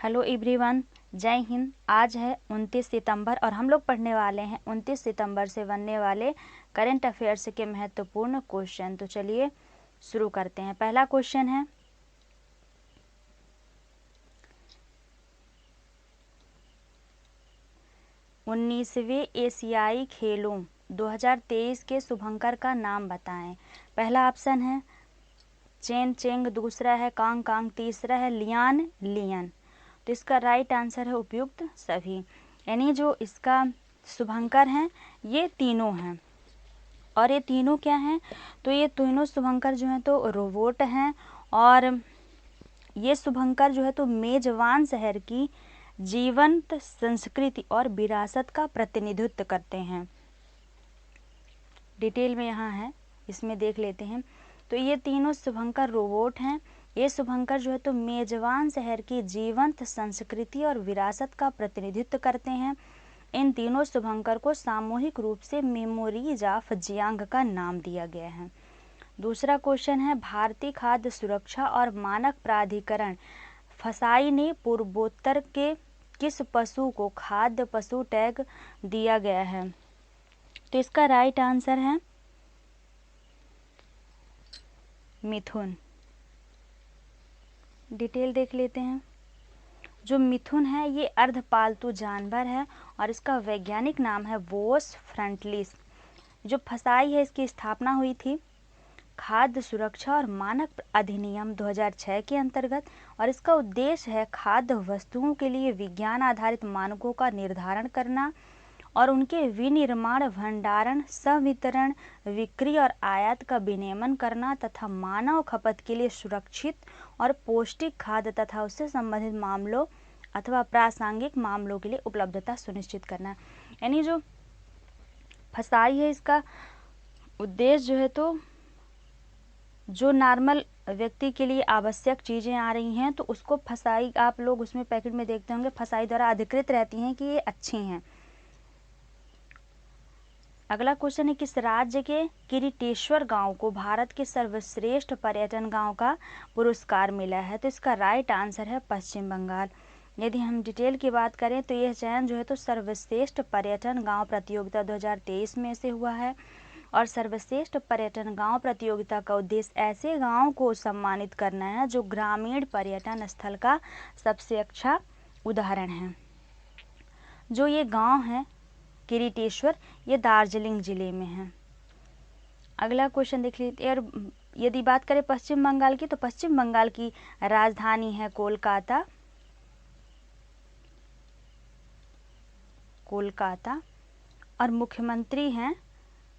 Hello everyone, जय हिंद। आज है 29 सितंबर और हम लोग पढ़ने वाले हैं 29 सितंबर से बनने वाले करंट अफेयर्स के महत्वपूर्ण क्वेश्चन। तो चलिए शुरू करते हैं। पहला क्वेश्चन है, उन्नीसवें एशियाई खेलों 2023 के शुभंकर का नाम बताएं। पहला ऑप्शन है चेन चेंग, दूसरा है कांग कांग, तीसरा है लियान लियन। तो इसका राइट आंसर है उपयुक्त सभी, यानी जो इसका शुभंकर हैं ये तीनों हैं। और ये तीनों क्या हैं? तो ये तीनों शुभंकर जो हैं तो रोबोट हैं और ये शुभंकर जो है तो मेजबान शहर की जीवंत संस्कृति और विरासत का प्रतिनिधित्व करते हैं। डिटेल में यहाँ है, इसमें देख लेते हैं। तो ये तीनों शुभंकर रोबोट हैं। ये शुभंकर जो है तो मेजबान शहर की जीवंत संस्कृति और विरासत का प्रतिनिधित्व करते हैं। इन तीनों शुभंकर को सामूहिक रूप से मेमोरीज ऑफ जियांग का नाम दिया गया है। दूसरा क्वेश्चन है, भारतीय खाद्य सुरक्षा और मानक प्राधिकरण फसाई ने पूर्वोत्तर के किस पशु को खाद्य पशु टैग दिया गया है? तो इसका राइट आंसर है मिथुन। डिटेल देख लेते हैं। जो मिथुन है ये अर्धपालतू जानवर है और इसका वैज्ञानिक नाम है बोस फ्रंटलिस। जो फसाई है इसकी स्थापना हुई थी खाद्य सुरक्षा और मानक अधिनियम 2006 के अंतर्गत और इसका उद्देश्य है खाद्य वस्तुओं के लिए विज्ञान आधारित मानकों का निर्धारण करना और उनके विनिर्माण, भंडारण, संवितरण, बिक्री और आयात का विनियमन करना तथा मानव खपत के लिए सुरक्षित और पौष्टिक खाद्य तथा उससे संबंधित मामलों अथवा प्रासंगिक मामलों के लिए उपलब्धता सुनिश्चित करना। यानी जो फसाई है इसका उद्देश्य जो है तो जो नॉर्मल व्यक्ति के लिए आवश्यक चीज़ें आ रही हैं तो उसको फसाई, आप लोग उसमें पैकेट में देखते होंगे, फसाई द्वारा अधिकृत रहती हैं कि ये अच्छी हैं। अगला क्वेश्चन है, किस राज्य के किरीटेश्वर गांव को भारत के सर्वश्रेष्ठ पर्यटन गांव का पुरस्कार मिला है? तो इसका राइट आंसर है पश्चिम बंगाल। यदि हम डिटेल की बात करें तो यह चयन जो है तो सर्वश्रेष्ठ पर्यटन गांव प्रतियोगिता 2023 में से हुआ है और सर्वश्रेष्ठ पर्यटन गांव प्रतियोगिता का उद्देश्य ऐसे गाँव को सम्मानित करना है जो ग्रामीण पर्यटन स्थल का सबसे अच्छा उदाहरण है। जो ये गाँव है किरीटेश्वर, ये दार्जिलिंग जिले में है। अगला क्वेश्चन देख लीजिए। और यदि बात करें पश्चिम बंगाल की तो पश्चिम बंगाल की राजधानी है कोलकाता। और मुख्यमंत्री हैं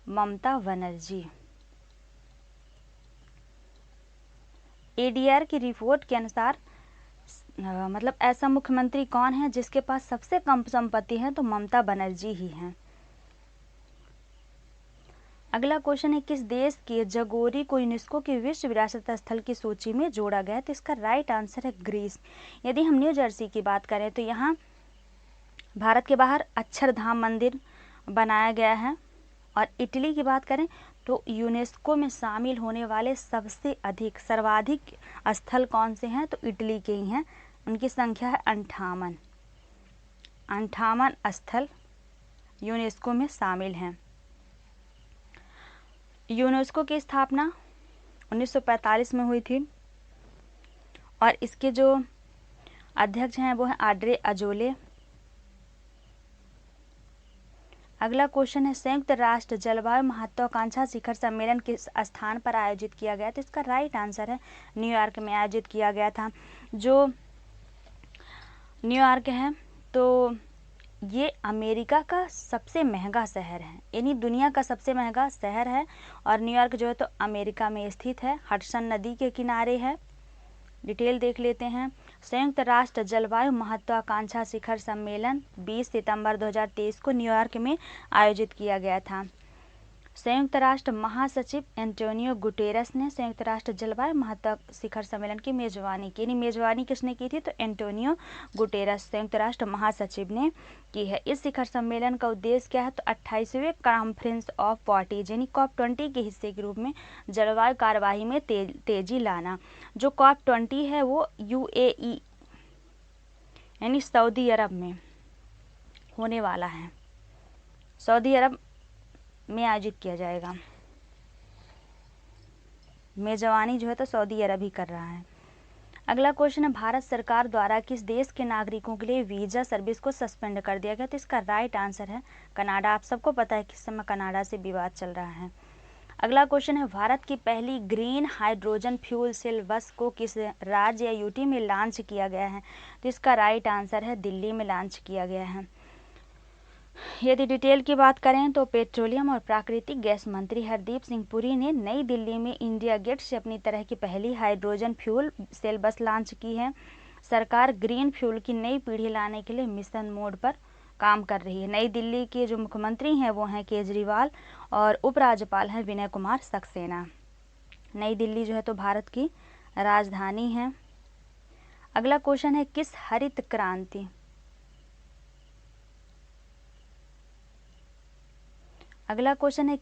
ममता बनर्जी। एडीआर की रिपोर्ट के अनुसार मतलब ऐसा मुख्यमंत्री कौन है जिसके पास सबसे कम संपत्ति है? तो ममता बनर्जी ही हैं। अगला क्वेश्चन है, किस देश के जगोरी को यूनेस्को की विश्व विरासत स्थल की सूची में जोड़ा गया है? तो इसका राइट आंसर है ग्रीस। यदि हम न्यू जर्सी की बात करें तो यहाँ भारत के बाहर अक्षरधाम मंदिर बनाया गया है। और इटली की बात करें तो यूनेस्को में शामिल होने वाले सबसे अधिक सर्वाधिक स्थल कौन से हैं? तो इटली के ही हैं। उनकी संख्या है 58 स्थल यूनेस्को में शामिल हैं। यूनेस्को की स्थापना 1945 में हुई थी और इसके जो अध्यक्ष हैं वो हैं ऑड्रे अजोले। अगला क्वेश्चन है, संयुक्त राष्ट्र जलवायु महत्वाकांक्षा शिखर सम्मेलन किस स्थान पर आयोजित किया गया? तो इसका राइट आंसर है न्यूयॉर्क में आयोजित किया गया था। जो न्यूयॉर्क है तो ये अमेरिका का सबसे महंगा शहर है, यानी दुनिया का सबसे महंगा शहर है। और न्यूयॉर्क जो है तो अमेरिका में स्थित है, हडसन नदी के किनारे है। डिटेल देख लेते हैं। संयुक्त राष्ट्र जलवायु महत्वाकांक्षा शिखर सम्मेलन 20 सितंबर 2023 को न्यूयॉर्क में आयोजित किया गया था। संयुक्त राष्ट्र महासचिव एंटोनियो गुटेरस ने संयुक्त राष्ट्र जलवायु महत्व शिखर सम्मेलन की मेजबानी की। यानी मेजबानी किसने की थी? तो एंटोनियो गुटेरस संयुक्त राष्ट्र महासचिव ने की है। इस शिखर सम्मेलन का उद्देश्य क्या है? तो 28वें कॉन्फ्रेंस ऑफ पार्टीज यानी COP20 के हिस्से के रूप में जलवायु कार्यवाही में तेजी लाना। जो COP20 है वो यानी सऊदी अरब में होने वाला है, सऊदी अरब में आयोजित किया जाएगा। मेजबानी जो है तो सऊदी अरब ही कर रहा है। अगला क्वेश्चन है, भारत सरकार द्वारा किस देश के नागरिकों के लिए वीजा सर्विस को सस्पेंड कर दिया गया? तो इसका राइट आंसर है कनाडा। आप सबको पता है किस समय कनाडा से विवाद चल रहा है। अगला क्वेश्चन है, भारत की पहली ग्रीन हाइड्रोजन फ्यूल सेल बस को किस राज्य या यूटी में लॉन्च किया गया है? तो इसका राइट आंसर है दिल्ली में लॉन्च किया गया है। यदि डिटेल की बात करें तो पेट्रोलियम और प्राकृतिक गैस मंत्री हरदीप सिंह पुरी ने नई दिल्ली में इंडिया गेट से अपनी तरह की पहली हाइड्रोजन फ्यूल सेल बस लॉन्च की है। सरकार ग्रीन फ्यूल की नई पीढ़ी लाने के लिए मिशन मोड पर काम कर रही है। नई दिल्ली के जो मुख्यमंत्री हैं वो हैं केजरीवाल और उपराज्यपाल हैं विनय कुमार सक्सेना। नई दिल्ली जो है तो भारत की राजधानी है। अगला क्वेश्चन है, किस हरित क्रांति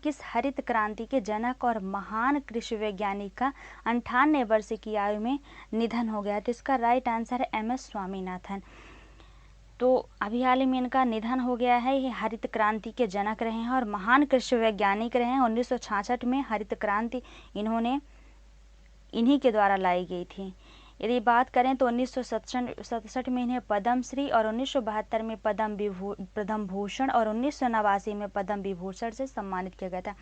किस हरित क्रांति के जनक और महान कृषि वैज्ञानिक का 98 वर्ष की आयु में निधन हो गया? तो इसका राइट आंसर है MS स्वामीनाथन। तो अभी हाल ही में इनका निधन हो गया है। ये हरित क्रांति के जनक रहे हैं और महान कृषि वैज्ञानिक रहे हैं। 1966 में हरित क्रांति इन्हीं के द्वारा लाई गई थी। यदि बात करें तो 1967 में इन्हें पद्म श्री और 1972 में पद्म भूषण और 1989 में पद्म विभूषण से सम्मानित किया गया था।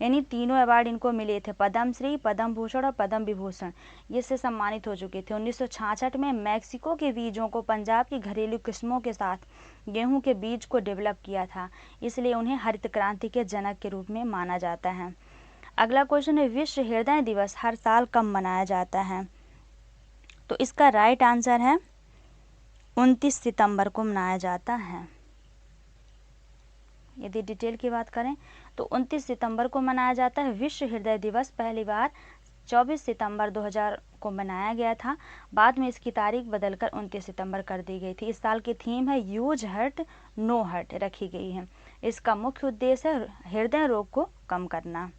यानी तीनों अवार्ड इनको मिले थे, पद्म श्री, पद्म भूषण और पद्म विभूषण, ये से सम्मानित हो चुके थे। 1966 में मैक्सिको के बीजों को पंजाब की घरेलू किस्मों के साथ गेहूं के बीज को डेवलप किया था, इसलिए उन्हें हरित क्रांति के जनक के रूप में माना जाता है। अगला क्वेश्चन है, विश्व हृदय दिवस हर साल कब मनाया जाता है? तो इसका राइट आंसर है 29 सितंबर को मनाया जाता है। यदि डिटेल की बात करें तो 29 सितंबर को मनाया जाता है। विश्व हृदय दिवस पहली बार 24 सितंबर 2000 को मनाया गया था। बाद में इसकी तारीख बदलकर 29 सितंबर कर दी गई थी। इस साल की थीम है यूज हर्ट नो हर्ट रखी गई है। इसका मुख्य उद्देश्य है हृदय रोग को कम करना।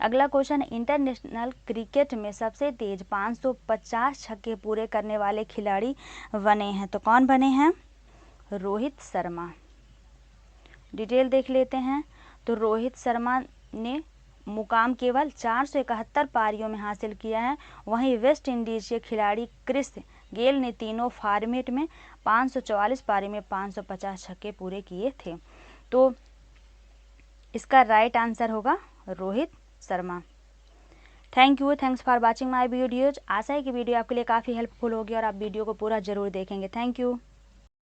अगला क्वेश्चन, इंटरनेशनल क्रिकेट में सबसे तेज 550 छक्के पूरे करने वाले खिलाड़ी बने हैं। तो कौन बने हैं? रोहित शर्मा। डिटेल देख लेते हैं। तो रोहित शर्मा ने मुकाम केवल 471 पारियों में हासिल किया है। वहीं वेस्ट इंडीज के खिलाड़ी क्रिस गेल ने तीनों फॉर्मेट में 544 पारी में 550 छक्के पूरे किए थे। तो इसका राइट आंसर होगा Rohit Sharma. Thanks for watching my videos. आशा है कि वीडियो आपके लिए काफ़ी हेल्पफुल होगी और आप वीडियो को पूरा जरूर देखेंगे। Thank you.